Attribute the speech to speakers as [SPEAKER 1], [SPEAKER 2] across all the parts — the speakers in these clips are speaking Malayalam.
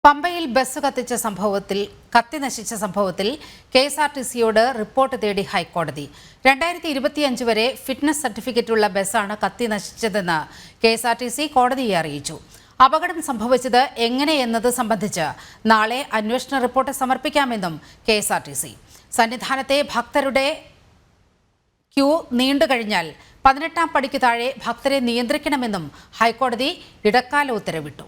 [SPEAKER 1] പമ്പയിൽ ബസ് കത്തി നശിച്ച സംഭവത്തിൽ കെഎസ്ആർടിസിയോട് റിപ്പോർട്ട് തേടി ഹൈക്കോടതി. 2025 വരെ ഫിറ്റ്നസ് സർട്ടിഫിക്കറ്റുള്ള ബസ്സാണ് കത്തി നശിച്ചതെന്ന് കെഎസ്ആർടിസി കോടതിയെ അറിയിച്ചു. അപകടം സംഭവിച്ചത് എങ്ങനെയെന്നത് സംബന്ധിച്ച് നാളെ അന്വേഷണ റിപ്പോർട്ട് സമർപ്പിക്കാമെന്നും കെഎസ്ആർടിസി. സന്നിധാനത്തെ ഭക്തരുടെ ക്യൂ നീണ്ടുകഴിഞ്ഞാൽ 18ാം പടിക്ക് താഴെ ഭക്തരെ നിയന്ത്രിക്കണമെന്നും ഹൈക്കോടതി ഇടക്കാല ഉത്തരവിട്ടു.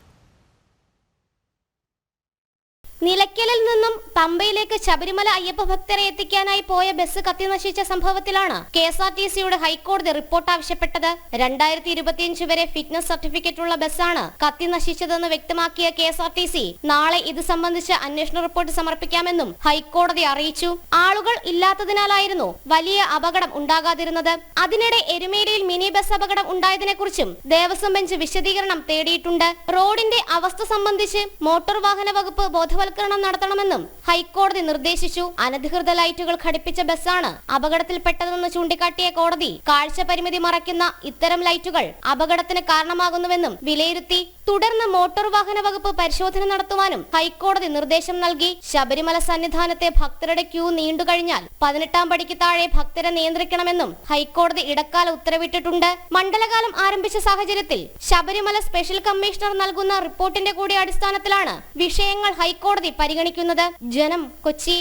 [SPEAKER 2] നിലയ്ക്കലിൽ നിന്നും പമ്പയിലേക്ക് ശബരിമല അയ്യപ്പ ഭക്തരെ എത്തിക്കാനായി പോയ ബസ് കത്തിനശിച്ച സംഭവത്തിലാണ് കെഎസ്ആർടിസിയോട് ഹൈക്കോടതി റിപ്പോർട്ട് ആവശ്യപ്പെട്ടത്. 2025 വരെ ഫിറ്റ്നസ് സർട്ടിഫിക്കറ്റ് ഉള്ള ബസ്സാണ് കത്തിനശിച്ചതെന്ന് വ്യക്തമാക്കിയ കെഎസ്ആർടിസി നാളെ ഇത് സംബന്ധിച്ച് അന്വേഷണ റിപ്പോർട്ട് സമർപ്പിക്കാമെന്നും ഹൈക്കോടതി അറിയിച്ചു. ആളുകൾ ഇല്ലാത്തതിനാലായിരുന്നു വലിയ അപകടം ഉണ്ടാകാതിരുന്നത്. അതിനിടെ എരുമേലിയിൽ മിനി ബസ് അപകടം ഉണ്ടായതിനെക്കുറിച്ചും ദേവസ്വം ബെഞ്ച് വിശദീകരണം തേടിയിട്ടുണ്ട്. റോഡിന്റെ അവസ്ഥ സംബന്ധിച്ച് മോട്ടോർ വാഹന വകുപ്പ് ബോധവൽക്കരണം നടത്തണമെന്നും ഹൈക്കോടതി നിർദ്ദേശിച്ചു. അനധികൃത ലൈറ്റുകൾ ഘടിപ്പിച്ച ബസ്സാണ് അപകടത്തിൽപ്പെട്ടതെന്ന് ചൂണ്ടിക്കാട്ടിയ കോടതി കാഴ്ച പരിമിതി മറയ്ക്കുന്ന ഇത്തരം ലൈറ്റുകൾ അപകടത്തിന് കാരണമാകുന്നുവെന്നും വിലയിരുത്തി. തുടർന്ന് മോട്ടോർ വാഹന വകുപ്പ് പരിശോധന നടത്തുവാനും ഹൈക്കോടതി നിർദ്ദേശം നൽകി. ശബരിമല സന്നിധാനത്തെ ഭക്തരുടെ ക്യൂ നീണ്ടുകഴിഞ്ഞാൽ 18ാം പടിക്ക് താഴെ ഭക്തരെ നിയന്ത്രിക്കണമെന്നും ഹൈക്കോടതി ഇടക്കാല ഉത്തരവിട്ടിട്ടുണ്ട്. മണ്ഡലകാലം ആരംഭിച്ച സാഹചര്യത്തിൽ ശബരിമല സ്പെഷ്യൽ കമ്മീഷണർ നൽകുന്ന റിപ്പോർട്ടിന്റെ കൂടി അടിസ്ഥാനത്തിലാണ് വിഷയങ്ങൾ ഹൈക്കോടതി പരിഗണിക്കുന്നത്. ജനം, കൊച്ചി.